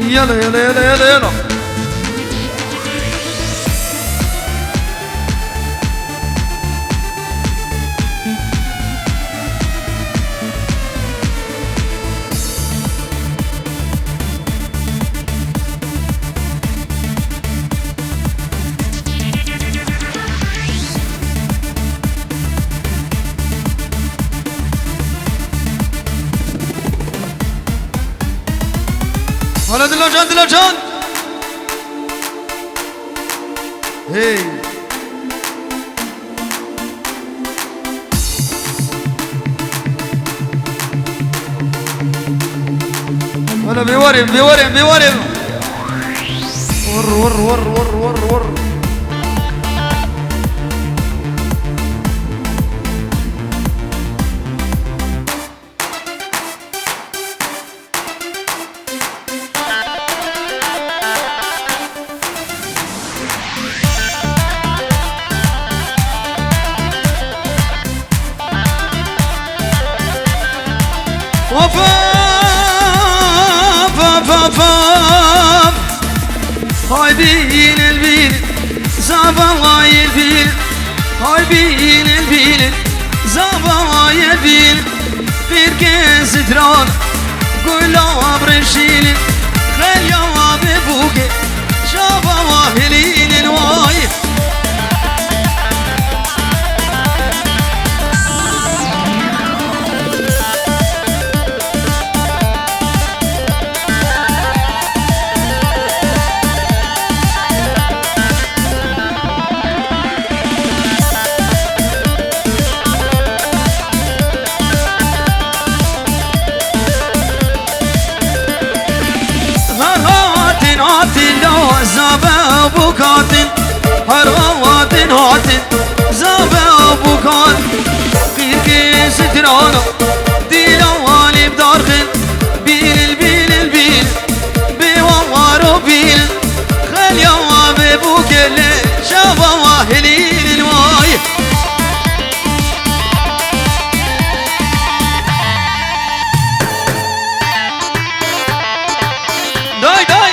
يلا يلا يلا يلا يلا هلا دلجان دلجان هي هلا بيورم بيورم بيورم ور ور ور ور ور ور هاي بين البين زبايا البين هاي بين البين زبايا البين بيركن ستران قولوا برشيل خليوا ببوك شابوا هلين الواي زابا بوكاتن هرواتن هاتن زابا بوكات قيركي سترانا ديلواني بدارخن بين البين البين بيوارو بين خليوا ببوكل شابا واهلين الواي داي داي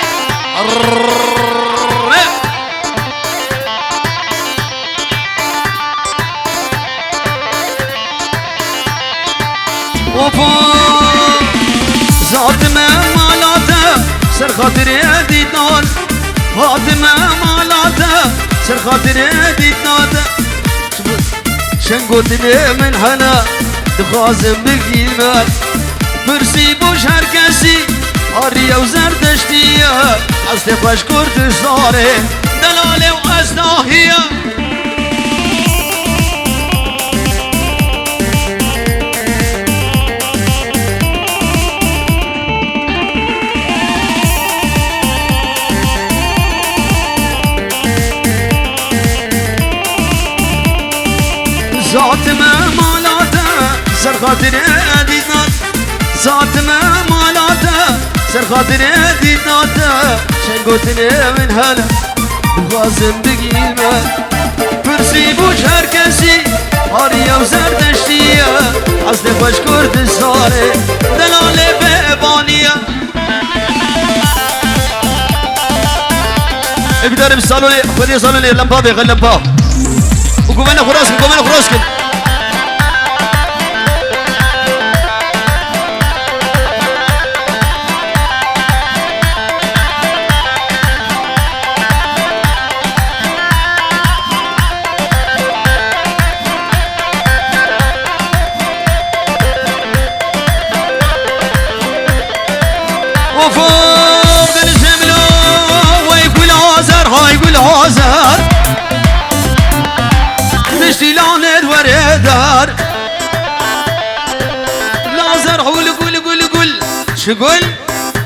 زاتمه مالاته سر خاطر دیدنات هاتمه مالاته سر خاطر دیدنات شنگوتنه من هلا دخوازم بگیرمت برسی بوش هر کسی آریه و زردشتیه از خوش کردش داره دلاله و از ناهیه زاتمه مالاته سر خاطر دیدنات زاتمه مالاته سر خاطر دیدنات شنگوتنه من هلا بخوازم بگیرمت پرسی بوش هر کسی آریه و زردشتیه اصل خوش کرد ساره دلاله ببانیه ابدارم سالوني خذي سالوني لمبا بيغل لمبا وقومنا خراسكن قومنا خراسكن وفوق الجملة ويقول عازر هاي يقول عازر نشتي لعنة وردار لازر قول قول قول قول شقول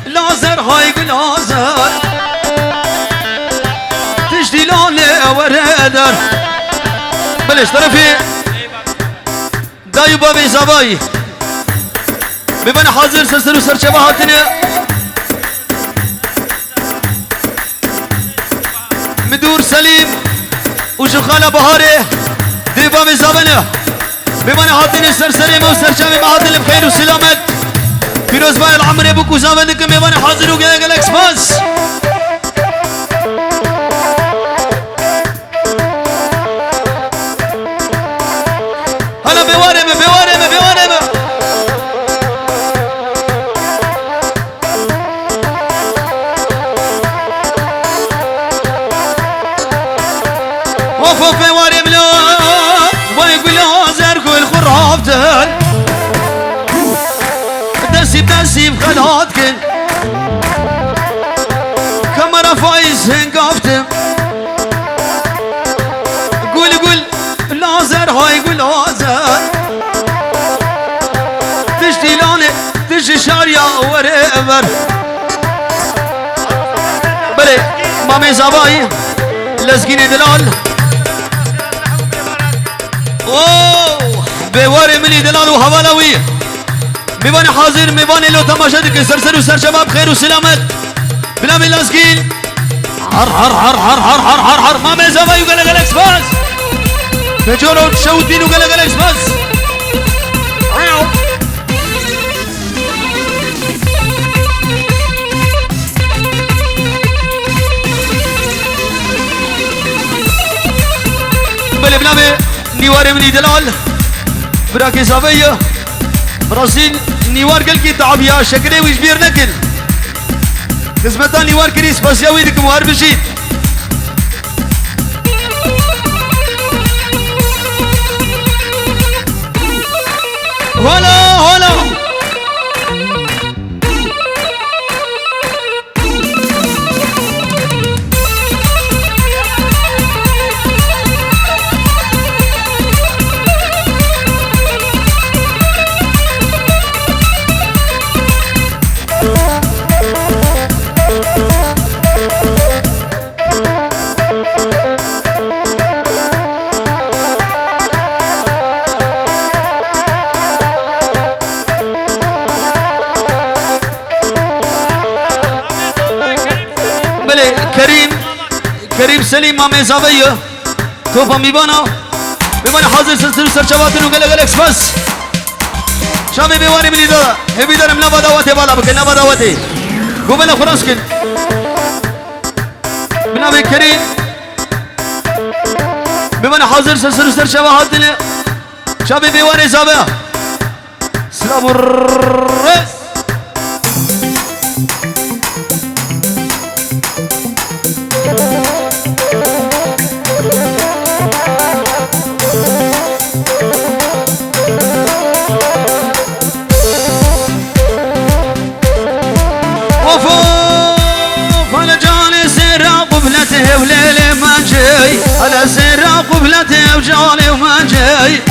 لازر هاي يقول عازر تشتي لعنة وردار بلش طرفي دايو بابي زباي بمن حاضر سرسر وسر شبهاتنا مدور سليم وشخالة بهاري دربام زبنه بمن حاضر سرسر وسر شبه معادل بخير وسلامت فیروز باید العمر بکو زابه دکم میوان حاضر و گلک اکسپاس هلا بوارم بوارم بوارم وفوف بوارم لا ويقول هازر كل خرافتن دسي بخلات كن كاميرا فايز هنقافتم قول لازر هاي قول لازر تشتي لاني تشتي شاريا وريفر بلي مامي زباي لزقيني دلال اوه بواري مني دلال وحوالوي میوان حاضر میوان لو تماشا دکه سر و سر شباب خیر و سلامت بلا من لازقين هر هر هر هر هر هر هر هر ما مزاوي وقال اكس باس بجورو تشوتين وقال اكس باس بلا بلا نيوار مني دلال براكي زاويه برازيل نيوار قال كي تعب يا شكري ويش بير نكل نسبتا نيوار كريس بس يا ويدك موار بشيت هلا هلا كريم سليم مامي زاوية توفا ميبانا بمعنى حاضر سلسل سرچواتن وقال اكس بس شامي بيواني مني دادا هبي دارم نبا داواتي بالا بكن نبا داواتي قوبنا خلاص كن بنابي كريم بمعنى حاضر سلسل سرچواتن شامي بيواني زاوية سلام الرس وليلي ما جاي على سر قبلته وجاني وما جاي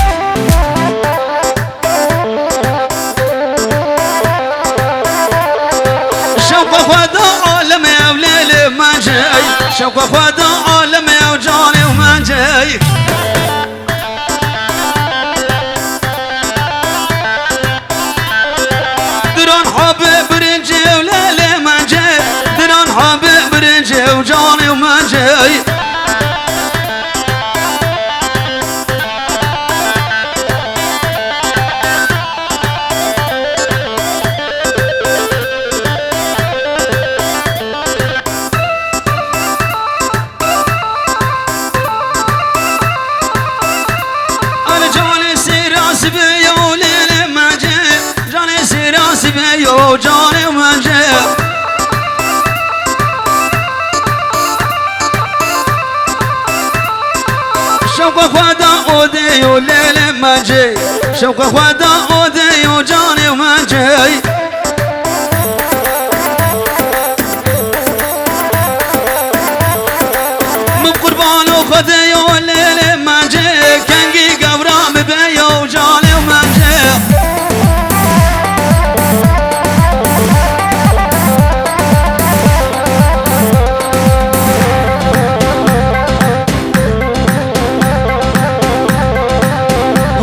شوق خدا عالمي وليلي ما جاي شوق خدا عالمي وجاني وما جاي دران حبيب برنجي وليلي ما جاي دران حبيب برنجي وجاني وما جاي انا جاني سيراس بيا وليلي ما جاي جاني سيراس بيا وجاني وما جاي شوق خدا اودي وليل ما جاي شوق خدا اودي وجاني وما جاي من قربان خدي وليل ما جاي كنجي قبرام بيا وجاني وما جاي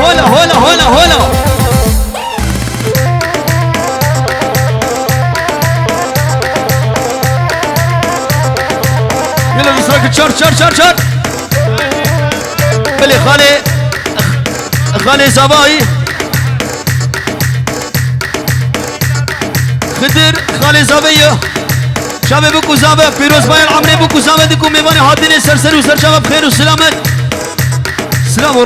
هلا هلا هلا هلا يلا نسرق شر شر شر شر بلي خالي زباي خدر خالي زابيه شباب بكو زابه فيروز باي العمري بكو زابه ديكو ميواني هاتين سرسر وسر شباب خير وسلامت سلام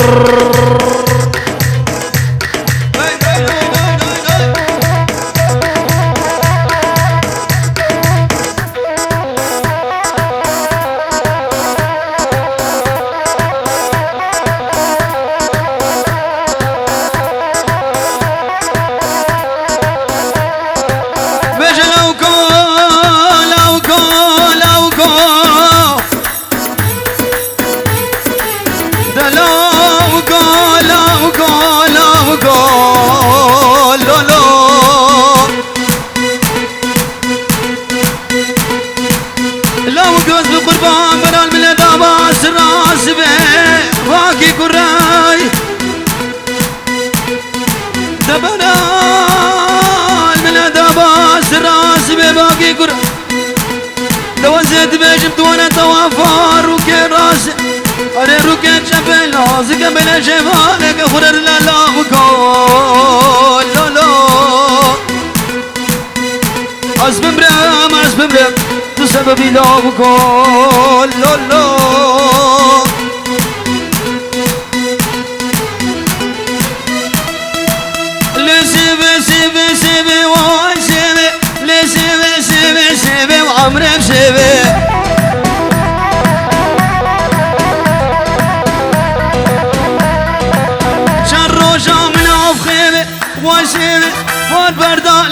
دوزت بجبت وانا توافر وكي راسي اري روكي جبل لازق بلا جمالك خرر لا لا وقول لا لا اسبم برام تسببي لا وقول لا لا سيبي واي سيبي لي سيبي وعمري بسيبي شن روجا من افخيبي واي سيبي فور بردا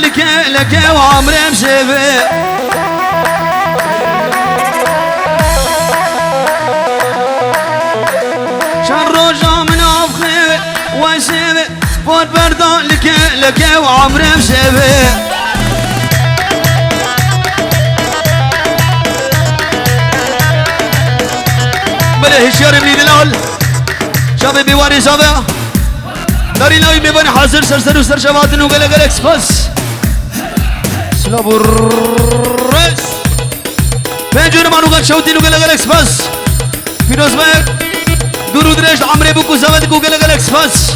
لكي وعمري بسيبي شن روجا من افخيبي واي سيبي فور بردا لكي وعمري بسيبي بله هشيار بني دلال شابي بيواري زابا داري ناوي ميباني حاضر سرسر وسر شباتن وقلق الاكسباس سلابو الرئيس بينجور مانوغان شوتين وقلق الاكسباس فيروز بايك دورو دريش عمري بوكو زابتك وقلق الاكسباس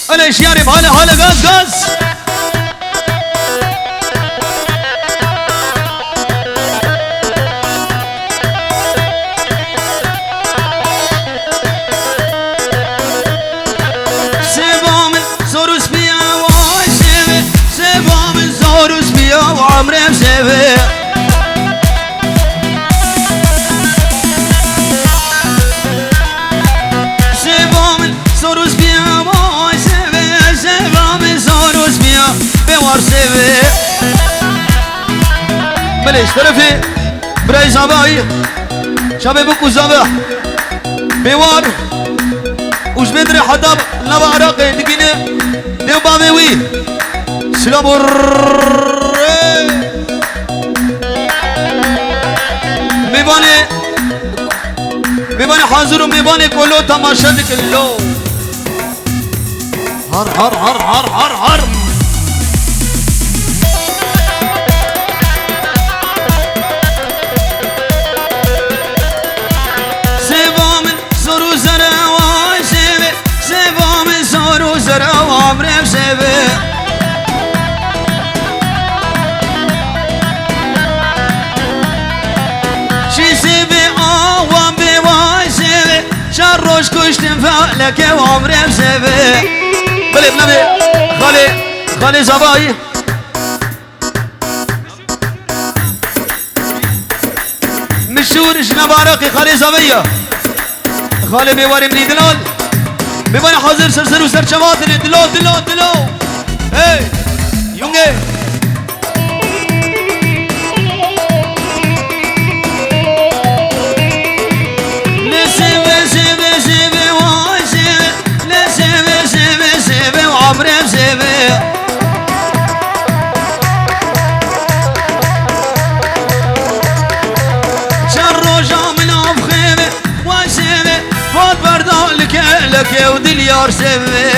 انا هشياري بحالي حالي غاز عمري بسيبي سيبامن سوروس بيا باي سيبي سيبامن سوروس بيا بيوار سيبي بليش طرفي براي زاباي شابي بكو زابا بيوار وش بدري حداب نبا عراقي دقيني ديو بابي وي سلامور میبانی حاضر و میبانی کلو تماشا دکلو هر هر هر هر هر هر سیبامن سرو زره وای سیبه سیبامن سرو زره و عمرم سیبه چی سیبه آوام بی وای سیبه شر روش کشتیم فعلکه و عمرم سیبه بله بنامه خالی زبایی مشهورش نبارقی خالی زبایی خالی میواری منی دلال میبانی حاضر سرسر و سرچواتنه دلو هی یونگه عمرم سيبي شر روجا من افخيمي وسيبي فوت بردان لك ودليار سيبي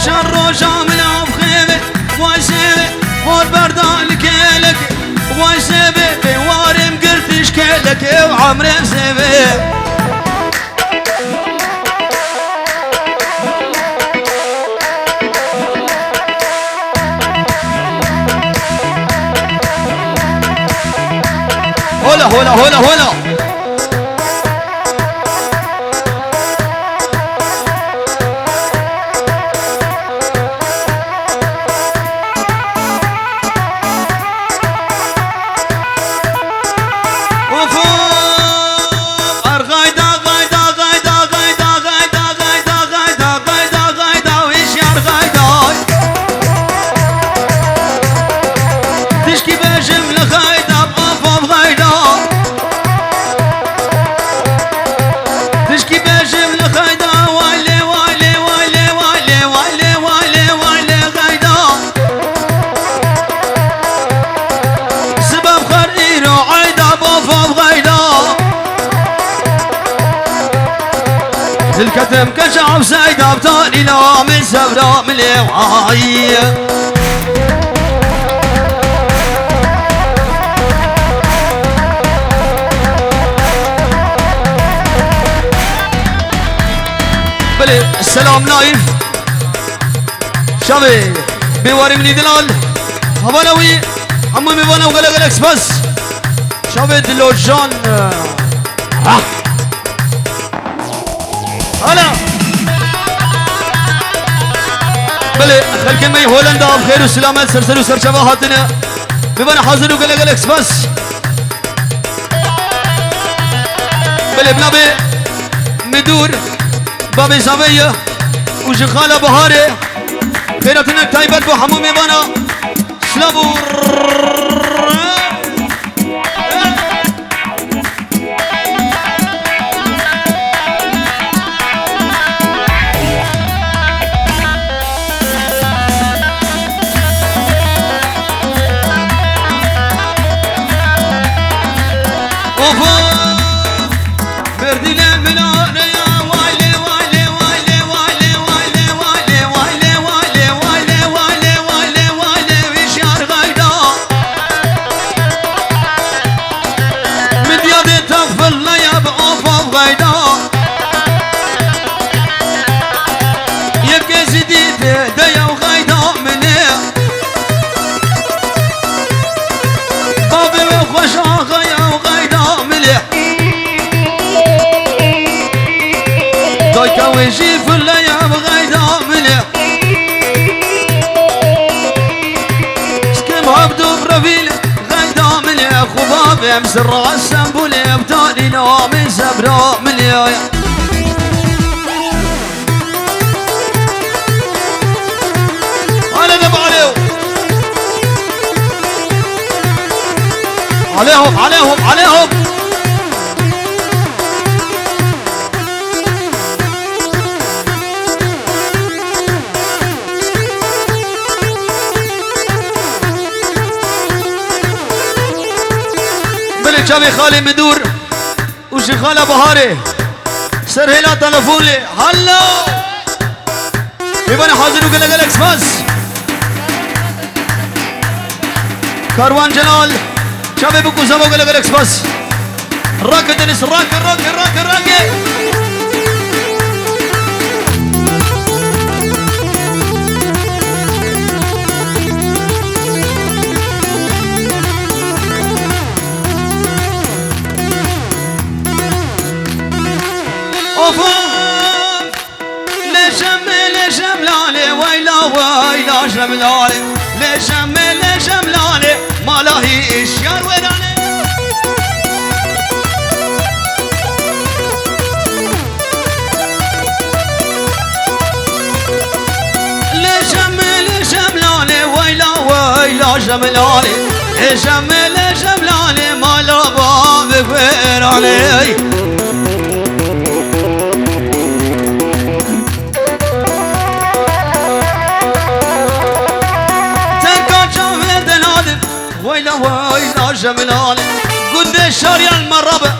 شر روجا من افخيمي وسيبي فوت بردان لك وسيبي بوارم قلتش كلك عمري سيبي هولا هولا هولا هولا الكتم كشعب سيد ابطالي لا من سبرا من الوعي بلي السلام نايف شابي بيواري من دلال هبانوي عمو ميبانا وغلق اكسباس شابي دلوجان هلا بلي خلك مي هولندا بخير وسلامة سرسر وسرشبه هاتنا بيبانا حاضر وغلق اكسباس بلي بنابي مدور بابي زاوية وشخالة بهاري خيراتنا تايبت بو حمومي بانا سلامو بردنا ملانة يا وايلي وايلي وايلي وايلي وايلي وايلي وايلي وايلي وايلي وايلي وايلي وايلي وشيار غيدا مديادي تغفل يا بأوفا غيدا يبقى زديد ديا وغيدا مني بابي وخوشا غيا وغيدا مليح دايكا ويجي في الليام غيدا مليح سكيم عبدو برافيل غيدا مليح خبابي امسر راس سنبولي ابتالي نوامي سبرا مليح عليهم عليهم عليهم ملك شابي خالي مدور وشخالة بهاري سرهلا تلفولي هلا يبقى حاضر وقال لك اكسباس كاروان جلال شابي بكو زبو قال لك اكسباس راك دنس راك راك راك راك لشملالي ويلا ويلا شملالي لشملالي ما لاهي اشيار وداني لشملالي ويلا ويلا شملالي ما لا باب غير علي ويلا ويلا جملالي قد الشارع المرابع